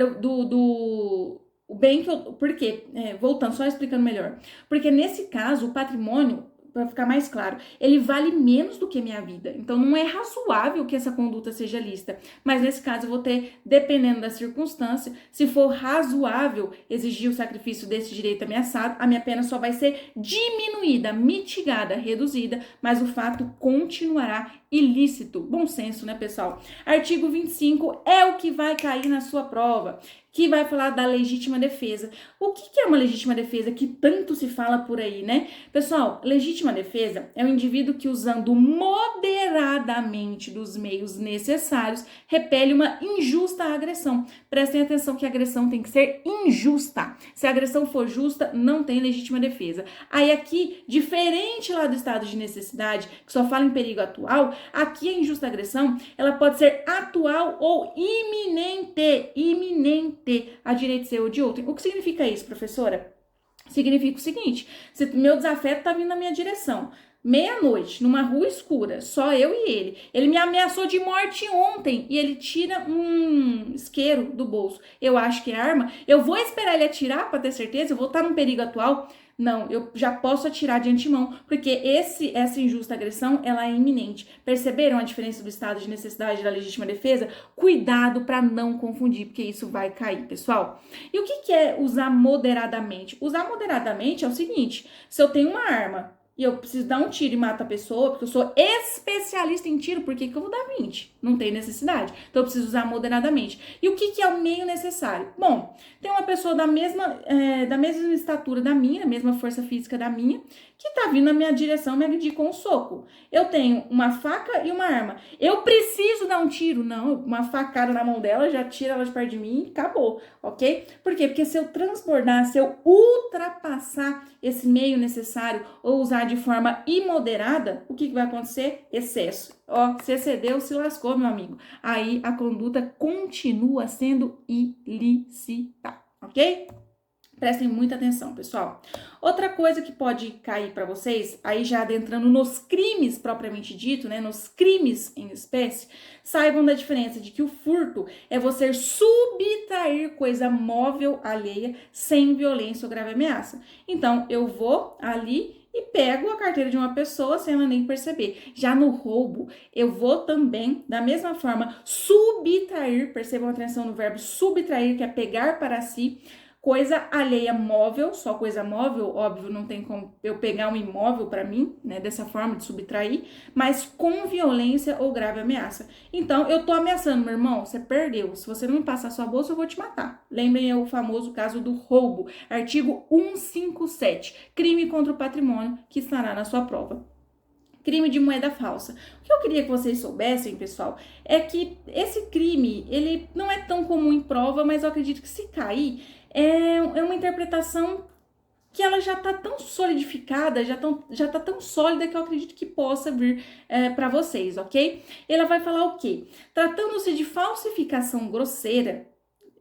o bem que eu... Por quê? Voltando, só explicando melhor. Porque nesse caso, o patrimônio, para ficar mais claro, ele vale menos do que minha vida. Então, não é razoável que essa conduta seja lícita. Mas, nesse caso, eu vou ter, dependendo da circunstância, se for razoável exigir o sacrifício desse direito ameaçado, a minha pena só vai ser diminuída, mitigada, reduzida, mas o fato continuará ilícito. Bom senso, né, pessoal? Artigo 25 é o que vai cair na sua prova, que vai falar da legítima defesa. O que é uma legítima defesa que tanto se fala por aí, né? Pessoal, legítima defesa é um indivíduo que, usando moderadamente dos meios necessários, repele uma injusta agressão. Prestem atenção que a agressão tem que ser injusta. Se a agressão for justa, não tem legítima defesa. Aí aqui, diferente lá do estado de necessidade, que só fala em perigo atual, aqui a injusta agressão, ela pode ser atual ou iminente, a direito seu ou de outro. O que significa isso, professora? Significa o seguinte, se meu desafeto tá vindo na minha direção, meia-noite, numa rua escura, só eu e ele me ameaçou de morte ontem e ele tira um isqueiro do bolso, eu acho que é arma, eu vou esperar ele atirar para ter certeza, eu vou estar num perigo atual? Não, eu já posso atirar de antemão, porque essa injusta agressão, ela é iminente. Perceberam a diferença do estado de necessidade e da legítima defesa? Cuidado para não confundir, porque isso vai cair, pessoal. E o que é usar moderadamente? Usar moderadamente é o seguinte, se eu tenho uma arma e eu preciso dar um tiro e matar a pessoa, porque eu sou especialista em tiro, por que eu vou dar 20? Não tem necessidade. Então eu preciso usar moderadamente. E o que é o meio necessário? Bom, tem uma pessoa da mesma estatura da minha, mesma força física da minha, que tá vindo na minha direção me agredir com um soco. Eu tenho uma faca e uma arma. Eu preciso dar um tiro? Não, uma facada na mão dela, já tira ela de perto de mim e acabou, ok? Por quê? Porque se eu transbordar, se eu ultrapassar esse meio necessário ou usar de forma imoderada, o que vai acontecer? Excesso. Ó, se excedeu, se lascou, meu amigo. Aí a conduta continua sendo ilícita, ok? Prestem muita atenção, pessoal. Outra coisa que pode cair para vocês, aí já adentrando nos crimes propriamente dito, né, nos crimes em espécie, saibam da diferença de que o furto é você subtrair coisa móvel alheia sem violência ou grave ameaça. Então, eu vou ali e pego a carteira de uma pessoa sem ela nem perceber. Já no roubo, eu vou também, da mesma forma, subtrair, percebam a atenção no verbo subtrair, que é pegar para si, coisa alheia móvel, só coisa móvel, óbvio, não tem como eu pegar um imóvel para mim, né, dessa forma de subtrair, mas com violência ou grave ameaça. Então, eu tô ameaçando, meu irmão, você perdeu, se você não me passar sua bolsa, eu vou te matar. Lembrem o famoso caso do roubo, artigo 157, crime contra o patrimônio, que estará na sua prova. Crime de moeda falsa. O que eu queria que vocês soubessem, pessoal, é que esse crime, ele não é tão comum em prova, mas eu acredito que se cair, é uma interpretação que ela já tá tão solidificada, já tá tão sólida que eu acredito que possa vir para vocês, ok? Ela vai falar o quê? Tratando-se de falsificação grosseira,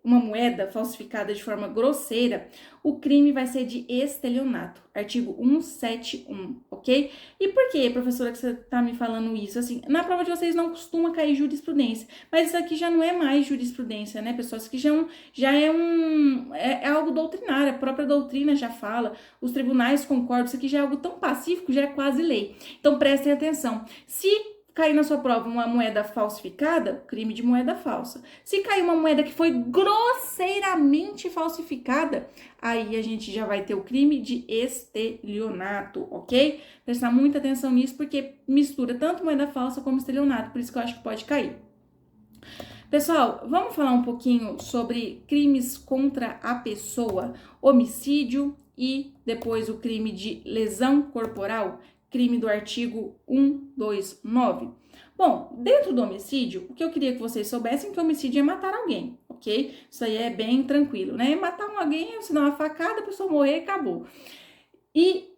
uma moeda falsificada de forma grosseira, o crime vai ser de estelionato, artigo 171, ok? E por que, professora, que você tá me falando isso? Assim, na prova de vocês não costuma cair jurisprudência, mas isso aqui já não é mais jurisprudência, né, pessoal? Isso aqui é algo doutrinário, a própria doutrina já fala, os tribunais concordam, isso aqui já é algo tão pacífico, já é quase lei. Então, prestem atenção. Se cair na sua prova uma moeda falsificada, crime de moeda falsa. Se cair uma moeda que foi grosseiramente falsificada, aí a gente já vai ter o crime de estelionato, ok? Prestar muita atenção nisso, porque mistura tanto moeda falsa como estelionato, por isso que eu acho que pode cair. Pessoal, vamos falar um pouquinho sobre crimes contra a pessoa, homicídio e depois o crime de lesão corporal, crime do artigo 129. Bom, dentro do homicídio, o que eu queria que vocês soubessem é que homicídio é matar alguém, ok? Isso aí é bem tranquilo, né? Matar alguém, você dá uma facada, a pessoa morrer e acabou. E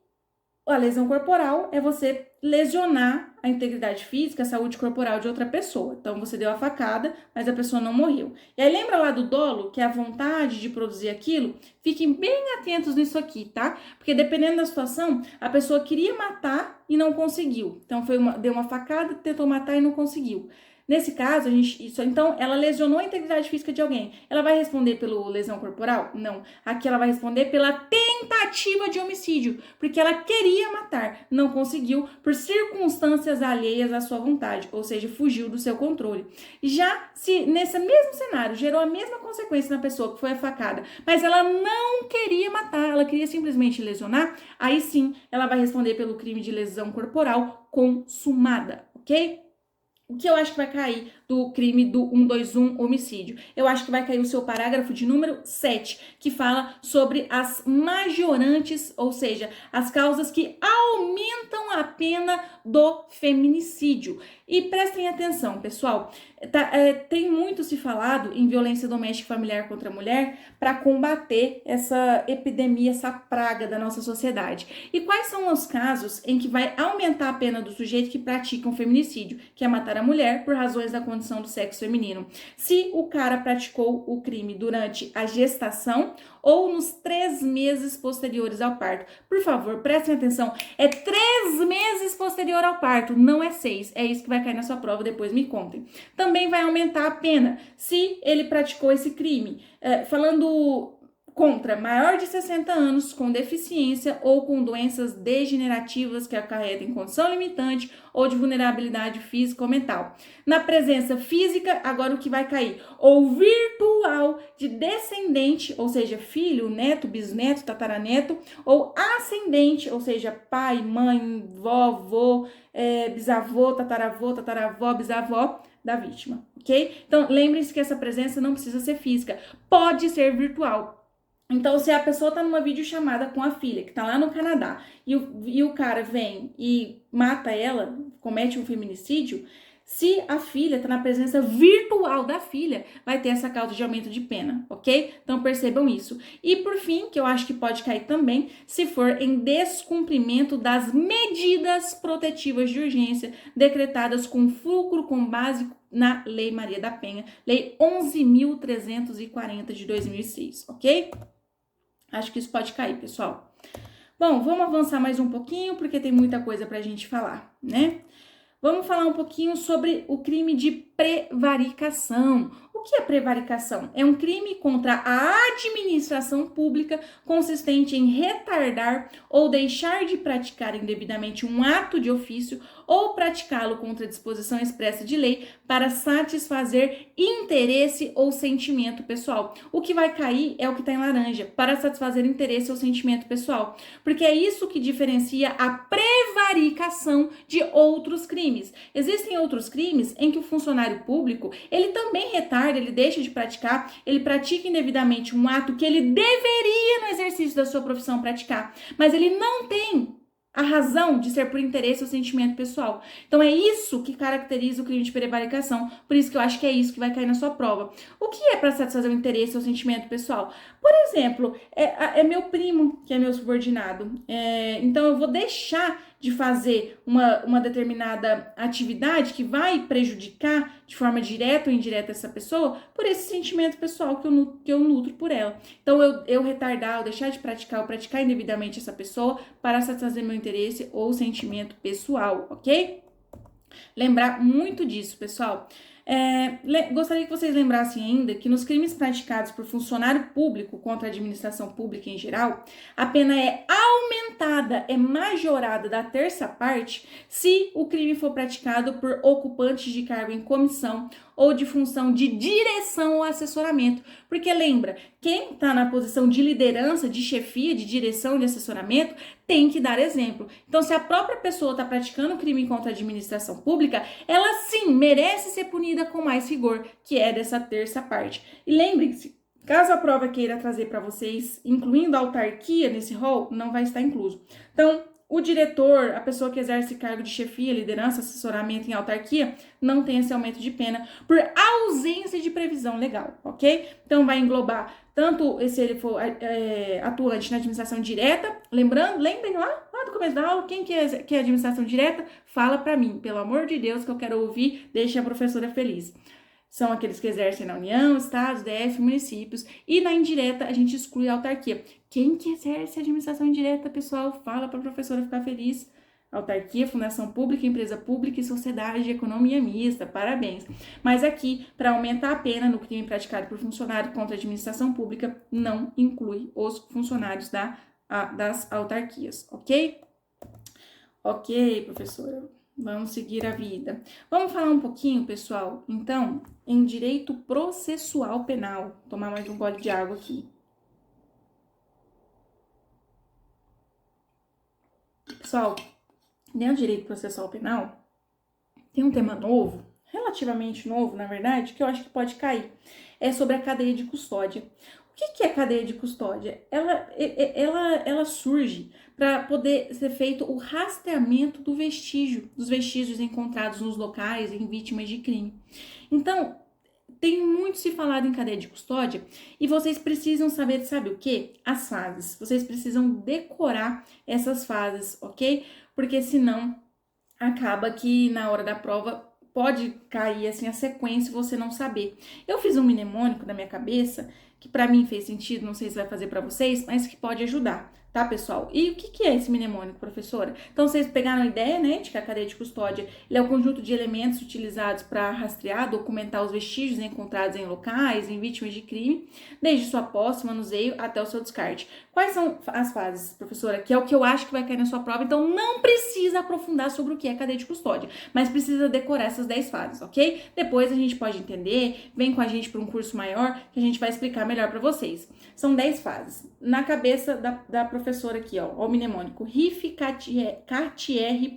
a lesão corporal é você lesionar a integridade física, a saúde corporal de outra pessoa. Então, você deu a facada, mas a pessoa não morreu. E aí, lembra lá do dolo, que é a vontade de produzir aquilo? Fiquem bem atentos nisso aqui, tá? Porque dependendo da situação, a pessoa queria matar e não conseguiu. Então, deu uma facada, tentou matar e não conseguiu. Nesse caso, então, ela lesionou a integridade física de alguém. Ela vai responder pela lesão corporal? Não. Aqui ela vai responder pela tentativa de homicídio, porque ela queria matar, não conseguiu por circunstâncias alheias à sua vontade, ou seja, fugiu do seu controle. Já se nesse mesmo cenário gerou a mesma consequência na pessoa que foi a facada, mas ela não queria matar, ela queria simplesmente lesionar, aí sim ela vai responder pelo crime de lesão corporal consumada, ok? O que eu acho que vai cair do crime do 121 homicídio? Eu acho que vai cair o seu parágrafo de número 7, que fala sobre as majorantes, ou seja, as causas que aumentam a pena do feminicídio. E prestem atenção, pessoal, tem muito se falado em violência doméstica e familiar contra a mulher para combater essa epidemia, essa praga da nossa sociedade. E quais são os casos em que vai aumentar a pena do sujeito que pratica um feminicídio, que é matar a a mulher por razões da condição do sexo feminino. Se o cara praticou o crime durante a gestação ou nos 3 meses posteriores ao parto. Por favor, prestem atenção. É 3 meses posterior ao parto, não é 6. É isso que vai cair na sua prova, depois me contem. Também vai aumentar a pena se ele praticou esse crime. Falando contra maior de 60 anos com deficiência ou com doenças degenerativas que acarretem condição limitante ou de vulnerabilidade física ou mental. Na presença física, agora o que vai cair? Ou virtual de descendente, ou seja, filho, neto, bisneto, tataraneto, ou ascendente, ou seja, pai, mãe, vovô, bisavô, tataravó, bisavó da vítima, ok? Então, lembrem-se que essa presença não precisa ser física, pode ser virtual. Então, se a pessoa tá numa videochamada com a filha, que tá lá no Canadá, e o cara vem e mata ela, comete um feminicídio, se a filha tá na presença virtual da filha, vai ter essa causa de aumento de pena, ok? Então, percebam isso. E, por fim, que eu acho que pode cair também, se for em descumprimento das medidas protetivas de urgência decretadas com fulcro com base na Lei Maria da Penha, Lei 11.340 de 2006, ok? Acho que isso pode cair, pessoal. Bom, vamos avançar mais um pouquinho, porque tem muita coisa pra gente falar, né? Vamos falar um pouquinho sobre o crime de prevaricação. O que é prevaricação? É um crime contra a administração pública consistente em retardar ou deixar de praticar indevidamente um ato de ofício ou praticá-lo contra disposição expressa de lei para satisfazer interesse ou sentimento pessoal. O que vai cair é o que está em laranja, para satisfazer interesse ou sentimento pessoal, porque é isso que diferencia a prevaricação de outros crimes. Existem outros crimes em que o funcionário público, ele também retarda, ele deixa de praticar, ele pratica indevidamente um ato que ele deveria no exercício da sua profissão praticar, mas ele não tem a razão de ser por interesse ou sentimento pessoal. Então é isso que caracteriza o crime de prevaricação, por isso que eu acho que é isso que vai cair na sua prova. O que é para satisfazer o interesse ou sentimento pessoal? Por exemplo, é meu primo que é meu subordinado, então eu vou deixar de fazer uma determinada atividade que vai prejudicar de forma direta ou indireta essa pessoa por esse sentimento pessoal que eu nutro por ela. Então, eu retardar, eu deixar de praticar, ou praticar indevidamente essa pessoa para satisfazer meu interesse ou sentimento pessoal, ok? Lembrar muito disso, pessoal. Gostaria que vocês lembrassem ainda que nos crimes praticados por funcionário público contra a administração pública em geral, a pena é aumentada, é majorada da terça parte se o crime for praticado por ocupantes de cargo em comissão ou de função de direção ou assessoramento. Porque lembra, quem está na posição de liderança, de chefia, de direção, de assessoramento, tem que dar exemplo. Então, se a própria pessoa está praticando crime contra a administração pública, ela sim merece ser punida com mais rigor, que é dessa terça parte. E lembrem-se, caso a prova queira trazer para vocês, incluindo a autarquia nesse rol, não vai estar incluso. Então, o diretor, a pessoa que exerce cargo de chefia, liderança, assessoramento em autarquia, não tem esse aumento de pena por ausência de previsão legal, ok? Então, vai englobar tanto se ele for atuante na administração direta, lembrem lá do começo da aula, quem quer administração direta, fala para mim, pelo amor de Deus, que eu quero ouvir, deixe a professora feliz. São aqueles que exercem na União, Estados, DF, municípios. E na indireta, a gente exclui a autarquia. Quem que exerce a administração indireta, pessoal, fala para a professora ficar feliz. Autarquia, fundação pública, empresa pública e sociedade de economia mista. Parabéns. Mas aqui, para aumentar a pena no crime praticado por funcionário contra a administração pública, não inclui os funcionários das autarquias, ok? Ok, professora. Vamos seguir a vida. Vamos falar um pouquinho, pessoal, então, em direito processual penal. Vou tomar mais um gole de água aqui. Pessoal, dentro do direito processual penal, tem um tema novo, relativamente novo, na verdade, que eu acho que pode cair. É sobre a cadeia de custódia. O que é cadeia de custódia? Ela surge para poder ser feito o rastreamento dos vestígios encontrados nos locais em vítimas de crime. Então, tem muito se falado em cadeia de custódia e vocês precisam saber, sabe o quê? As fases. Vocês precisam decorar essas fases, ok? Porque senão acaba que na hora da prova pode cair assim a sequência e você não saber. Eu fiz um mnemônico na minha cabeça que para mim fez sentido, não sei se vai fazer para vocês, mas que pode ajudar, tá, pessoal? E o que é esse mnemônico, professora? Então, vocês pegaram a ideia, né, de que a cadeia de custódia ele é o conjunto de elementos utilizados para rastrear, documentar os vestígios encontrados em locais, em vítimas de crime, desde sua posse, manuseio até o seu descarte. Quais são as fases, professora? Que é o que eu acho que vai cair na sua prova, então não precisa aprofundar sobre o que é cadeia de custódia, mas precisa decorar essas 10 fases, ok? Depois a gente pode entender, vem com a gente para um curso maior que a gente vai explicar melhor para vocês. São 10 fases. Na cabeça da professora aqui, ó, o mnemônico RIF, Cartier,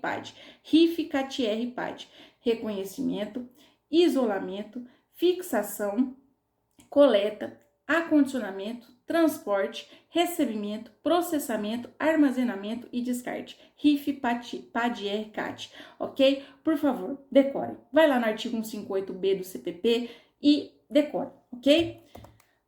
PAD. RIF, Cartier, PAD. Reconhecimento, isolamento, fixação, coleta, acondicionamento, transporte, recebimento, processamento, armazenamento e descarte. RIF, PAD, CAT, ok? Por favor, decore. Vai lá no artigo 158B do CPP e decore, ok?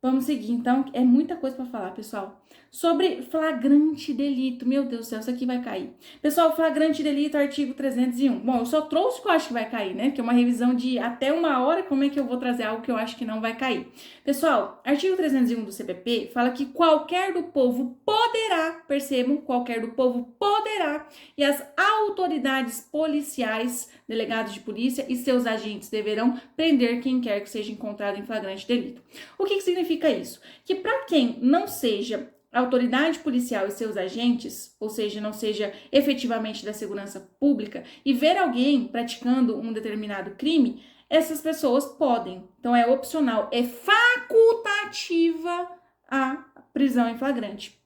Vamos seguir, então, é muita coisa para falar, pessoal. Sobre flagrante delito, meu Deus do céu, isso aqui vai cair. Pessoal, flagrante delito, artigo 301. Bom, eu só trouxe o que eu acho que vai cair, né? Porque é uma revisão de até 1 hora, como é que eu vou trazer algo que eu acho que não vai cair? Pessoal, artigo 301 do CPP fala que qualquer do povo poderá, percebam, qualquer do povo poderá, e as autoridades policiais, delegados de polícia e seus agentes deverão prender quem quer que seja encontrado em flagrante delito. O que significa isso? Que para quem não seja autoridade policial e seus agentes, ou seja, não seja efetivamente da segurança pública, e ver alguém praticando um determinado crime, essas pessoas podem. Então é opcional, é facultativa a prisão em flagrante.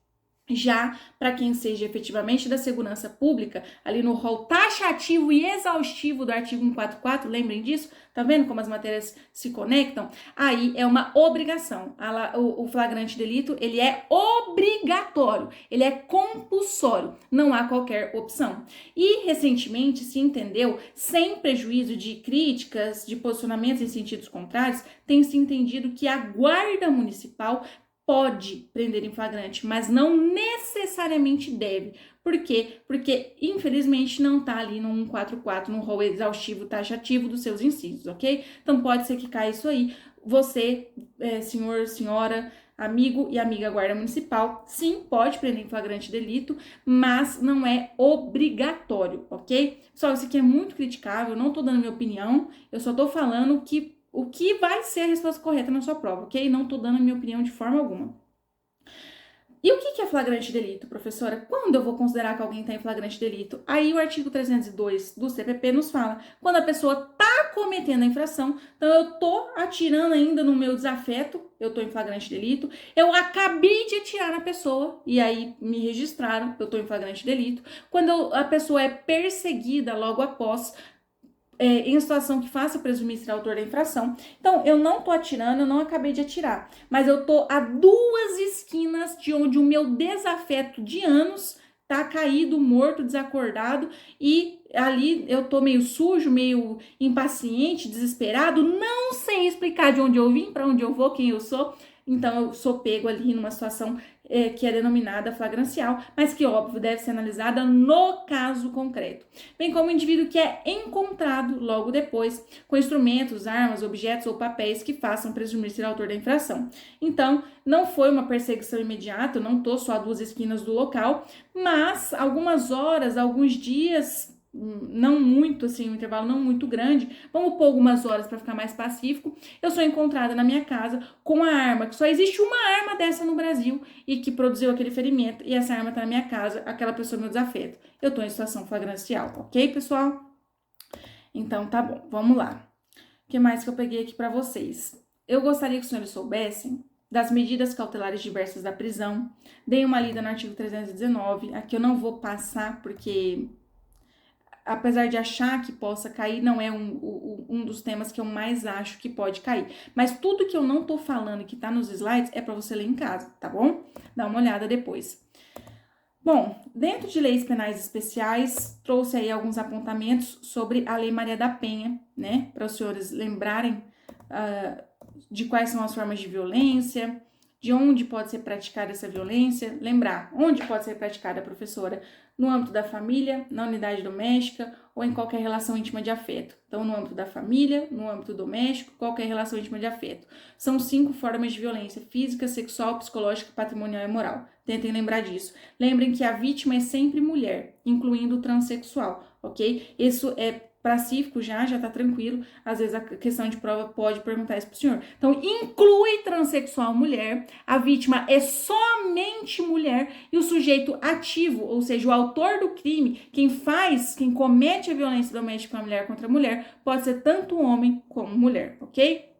Já para quem seja efetivamente da segurança pública, ali no rol taxativo e exaustivo do artigo 144, lembrem disso? Tá vendo como as matérias se conectam? Aí é uma obrigação. O flagrante delito, ele é obrigatório, ele é compulsório, não há qualquer opção. E recentemente se entendeu, sem prejuízo de críticas, de posicionamentos em sentidos contrários, tem se entendido que a guarda municipal pode prender em flagrante, mas não necessariamente deve. Por quê? Porque, infelizmente, não está ali no 144, no rol exaustivo taxativo dos seus incisos, ok? Então, pode ser que caia isso aí. Você, senhor, senhora, amigo e amiga guarda municipal, sim, pode prender em flagrante delito, mas não é obrigatório, ok? Pessoal, isso aqui é muito criticável, não tô dando minha opinião, eu só tô falando que o que vai ser a resposta correta na sua prova, ok? Não tô dando a minha opinião de forma alguma. E o que é flagrante delito, professora? Quando eu vou considerar que alguém está em flagrante delito? Aí o artigo 302 do CPP nos fala, quando a pessoa está cometendo a infração, então eu tô atirando ainda no meu desafeto, eu tô em flagrante delito, eu acabei de atirar na pessoa, e aí me registraram, eu tô em flagrante delito. Quando a pessoa é perseguida logo após, em situação que faça presumir ser autor da infração. Então, eu não tô atirando, eu não acabei de atirar, mas eu tô a 2 esquinas de onde o meu desafeto de anos tá caído, morto, desacordado, e ali eu tô meio sujo, meio impaciente, desesperado, não sei explicar de onde eu vim, para onde eu vou, quem eu sou. Então, eu sou pego ali numa situação que é denominada flagrancial, mas que, óbvio, deve ser analisada no caso concreto. Bem como o indivíduo que é encontrado logo depois com instrumentos, armas, objetos ou papéis que façam presumir ser autor da infração. Então, não foi uma perseguição imediata, eu não estou só a 2 esquinas do local, mas algumas horas, alguns dias, não muito, assim, um intervalo não muito grande, vamos pôr algumas horas para ficar mais pacífico, eu sou encontrada na minha casa com a arma, que só existe uma arma dessa no Brasil e que produziu aquele ferimento, e essa arma tá na minha casa, aquela pessoa meu desafeto. Eu tô em situação flagrancial, ok, pessoal? Então, tá bom, vamos lá. O que mais que eu peguei aqui para vocês? Eu gostaria que os senhores soubessem das medidas cautelares diversas da prisão. Dei uma lida no artigo 319, aqui eu não vou passar porque, apesar de achar que possa cair, não é um dos temas que eu mais acho que pode cair. Mas tudo que eu não tô falando e que tá nos slides é para você ler em casa, tá bom? Dá uma olhada depois. Bom, dentro de leis penais especiais, trouxe aí alguns apontamentos sobre a Lei Maria da Penha, né? Para os senhores lembrarem de quais são as formas de violência, de onde pode ser praticada essa violência. Lembrar, onde pode ser praticada, professora? No âmbito da família, na unidade doméstica ou em qualquer relação íntima de afeto. Então, no âmbito da família, no âmbito doméstico, qualquer relação íntima de afeto. São 5 formas de violência: física, sexual, psicológica, patrimonial e moral. Tentem lembrar disso. Lembrem que a vítima é sempre mulher, incluindo o transexual, ok? Isso é pacífico já tá tranquilo. Às vezes a questão de prova pode perguntar isso pro senhor. Então, inclui transexual mulher, a vítima é somente mulher e o sujeito ativo, ou seja, o autor do crime, quem comete a violência doméstica familiar contra a mulher, pode ser tanto homem como mulher, ok?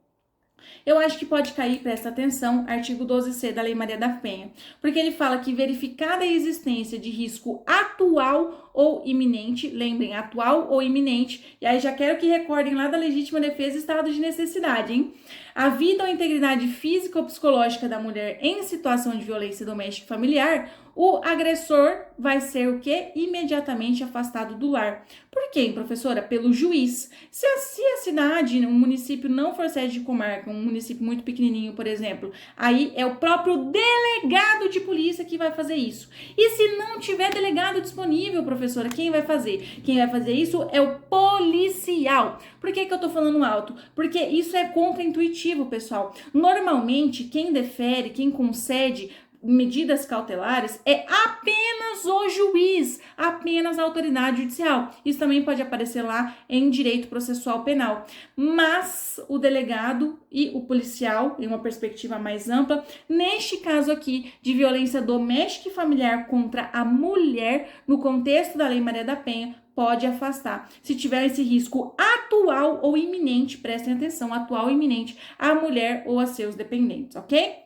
Eu acho que pode cair, presta atenção, artigo 12C da Lei Maria da Penha, porque ele fala que verificada a existência de risco atual ou iminente, lembrem, atual ou iminente, e aí já quero que recordem lá da legítima defesa e estado de necessidade, hein? A vida ou integridade física ou psicológica da mulher em situação de violência doméstica e familiar, o agressor vai ser o quê? Imediatamente afastado do lar. Por quê, professora? Pelo juiz. Se a cidade, um município não for sede de comarca, um município muito pequenininho, por exemplo, aí é o próprio delegado de polícia que vai fazer isso. E se não tiver delegado disponível, professora, quem vai fazer? Quem vai fazer isso é o policial. Por que eu tô falando alto? Porque isso é contraintuitivo, pessoal. Normalmente, quem defere, quem concede medidas cautelares é apenas o juiz, apenas a autoridade judicial. Isso também pode aparecer lá em direito processual penal. Mas o delegado e o policial, em uma perspectiva mais ampla, neste caso aqui de violência doméstica e familiar contra a mulher, no contexto da Lei Maria da Penha, pode afastar. Se tiver esse risco atual ou iminente, prestem atenção, atual ou iminente, a mulher ou a seus dependentes, ok?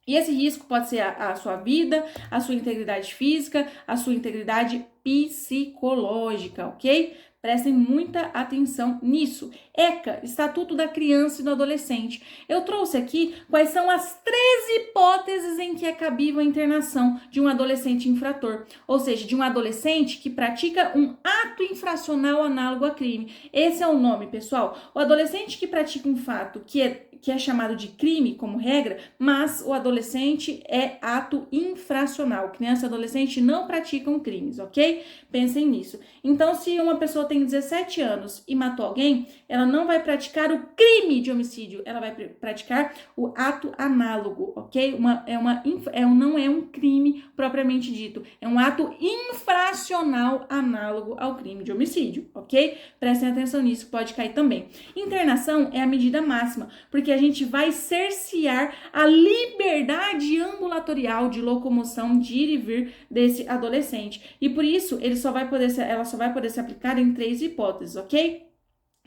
E esse risco pode ser a sua vida, a sua integridade física, a sua integridade psicológica, ok? Prestem muita atenção nisso. ECA, Estatuto da Criança e do Adolescente. Eu trouxe aqui quais são as 13 hipóteses em que é cabível a internação de um adolescente infrator, ou seja, de um adolescente que pratica um ato infracional análogo a crime. Esse é o nome, pessoal. O adolescente que pratica um fato que é chamado de crime, como regra, mas o adolescente é ato infracional. Criança e adolescente não praticam crimes, ok? Pensem nisso. Então, se uma pessoa tem 17 anos e matou alguém, ela não vai praticar o crime de homicídio, ela vai praticar o ato análogo, ok? Não é um crime propriamente dito, é um ato infracional análogo ao crime de homicídio, ok? Prestem atenção nisso, pode cair também. Internação é a medida máxima, porque a gente vai cercear a liberdade ambulatorial de locomoção, de ir e vir desse adolescente. E por isso, ela só vai poder se aplicar em 3 hipóteses, ok?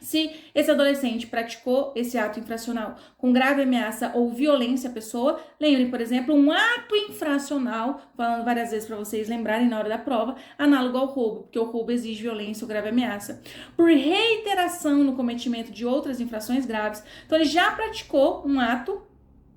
Se esse adolescente praticou esse ato infracional com grave ameaça ou violência à pessoa, lembrem, por exemplo, um ato infracional, falando várias vezes para vocês lembrarem na hora da prova, análogo ao roubo, porque o roubo exige violência ou grave ameaça. Por reiteração no cometimento de outras infrações graves, então ele já praticou um ato,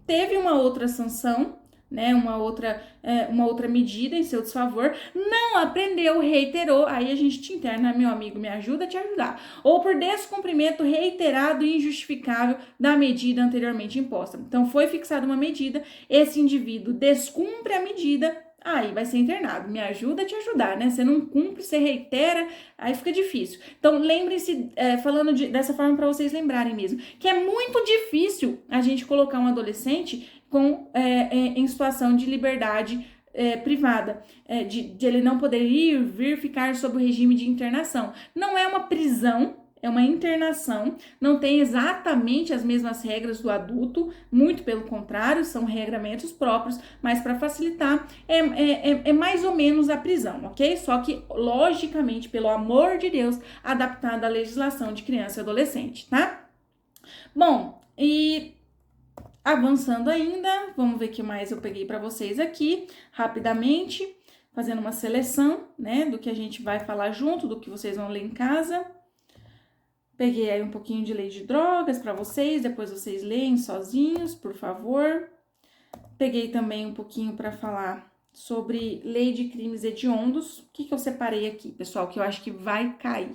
teve uma outra sanção, né, uma outra medida em seu desfavor, não aprendeu, reiterou, aí a gente te interna, meu amigo, me ajuda a te ajudar. Ou por descumprimento reiterado e injustificável da medida anteriormente imposta. Então, foi fixada uma medida, esse indivíduo descumpre a medida, aí vai ser internado. Me ajuda a te ajudar, né? Você não cumpre, você reitera, aí fica difícil. Então, lembrem-se, falando dessa forma para vocês lembrarem mesmo, que é muito difícil a gente colocar um adolescente em situação de liberdade privada, de ele não poder ir, vir, ficar sob o regime de internação. Não é uma prisão, é uma internação, não tem exatamente as mesmas regras do adulto, muito pelo contrário, são regramentos próprios, mas para facilitar, é mais ou menos a prisão, ok? Só que, logicamente, pelo amor de Deus, adaptada à legislação de criança e adolescente, tá? Bom, e avançando ainda, vamos ver o que mais eu peguei para vocês aqui, rapidamente, fazendo uma seleção, né, do que a gente vai falar junto, do que vocês vão ler em casa. Peguei aí um pouquinho de lei de drogas para vocês, depois vocês leem sozinhos, por favor. Peguei também um pouquinho para falar sobre lei de crimes hediondos. O que eu separei aqui, pessoal, que eu acho que vai cair?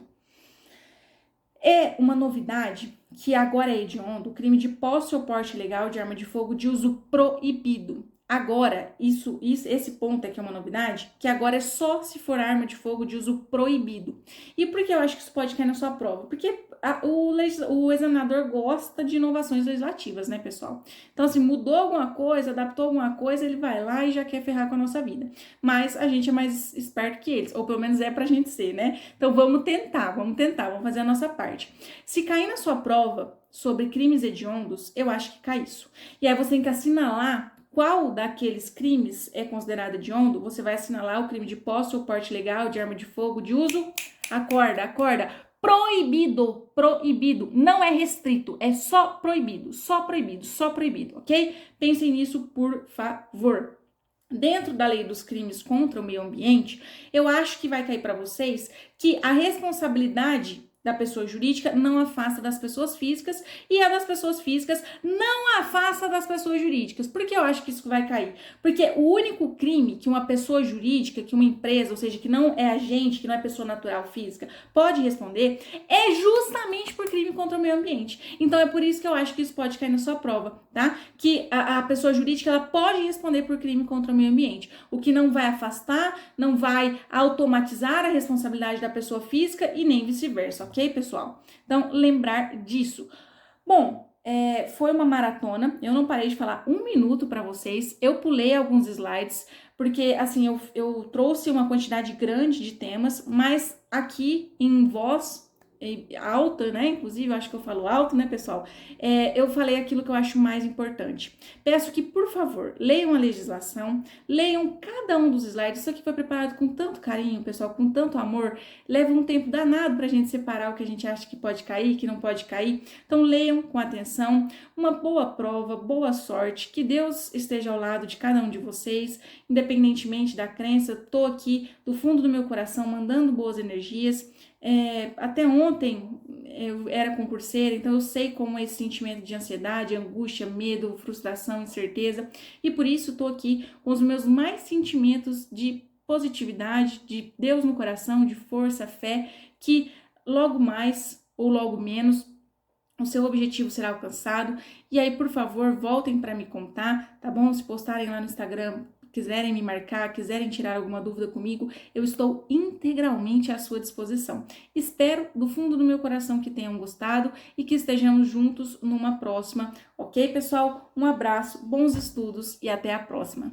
É uma novidade que agora é hediondo o crime de posse ou porte ilegal de arma de fogo de uso proibido. Agora, esse ponto aqui é uma novidade, que agora é só se for arma de fogo de uso proibido. E por que eu acho que isso pode cair na sua prova? Porque o examinador gosta de inovações legislativas, né, pessoal? Então, assim, mudou alguma coisa, adaptou alguma coisa, ele vai lá e já quer ferrar com a nossa vida. Mas a gente é mais esperto que eles, ou pelo menos é pra gente ser, né? Então, vamos tentar, vamos fazer a nossa parte. Se cair na sua prova sobre crimes hediondos, eu acho que cai isso. E aí você tem que assinalar qual daqueles crimes é considerado hediondo. Você vai assinalar o crime de posse ou porte ilegal de arma de fogo de uso, acorda, proibido, não é restrito, é só proibido, ok? Pensem nisso, por favor. Dentro da lei dos crimes contra o meio ambiente, eu acho que vai cair para vocês que a responsabilidade da pessoa jurídica não afasta das pessoas físicas e a das pessoas físicas não afasta das pessoas jurídicas. Por que eu acho que isso vai cair? Porque o único crime que uma pessoa jurídica, que uma empresa, ou seja, que não é agente, que não é pessoa natural física, pode responder é justamente por crime contra o meio ambiente. Então é por isso que eu acho que isso pode cair na sua prova, tá? Que a pessoa jurídica ela pode responder por crime contra o meio ambiente, o que não vai afastar, não vai automatizar a responsabilidade da pessoa física e nem vice-versa, ok, pessoal? Então, lembrar disso. Bom, foi uma maratona, eu não parei de falar 1 minuto para vocês, eu pulei alguns slides, porque assim, eu trouxe uma quantidade grande de temas, mas aqui em voz alta, né? Inclusive, eu acho que eu falo alto, né, pessoal? Eu falei aquilo que eu acho mais importante. Peço que, por favor, leiam a legislação, leiam cada um dos slides. Isso aqui foi preparado com tanto carinho, pessoal, com tanto amor. Leva um tempo danado pra gente separar o que a gente acha que pode cair, que não pode cair. Então, leiam com atenção. Uma boa prova, boa sorte. Que Deus esteja ao lado de cada um de vocês, independentemente da crença. Tô aqui do fundo do meu coração mandando boas energias. Até ontem eu era concurseira, então eu sei como é esse sentimento de ansiedade, angústia, medo, frustração, incerteza, e por isso estou aqui com os meus mais sentimentos de positividade, de Deus no coração, de força, fé, que logo mais ou logo menos o seu objetivo será alcançado. E aí, por favor, voltem para me contar, tá bom? Se postarem lá no Instagram, quiserem me marcar, quiserem tirar alguma dúvida comigo, eu estou integralmente à sua disposição. Espero do fundo do meu coração que tenham gostado e que estejamos juntos numa próxima, ok, pessoal? Um abraço, bons estudos e até a próxima!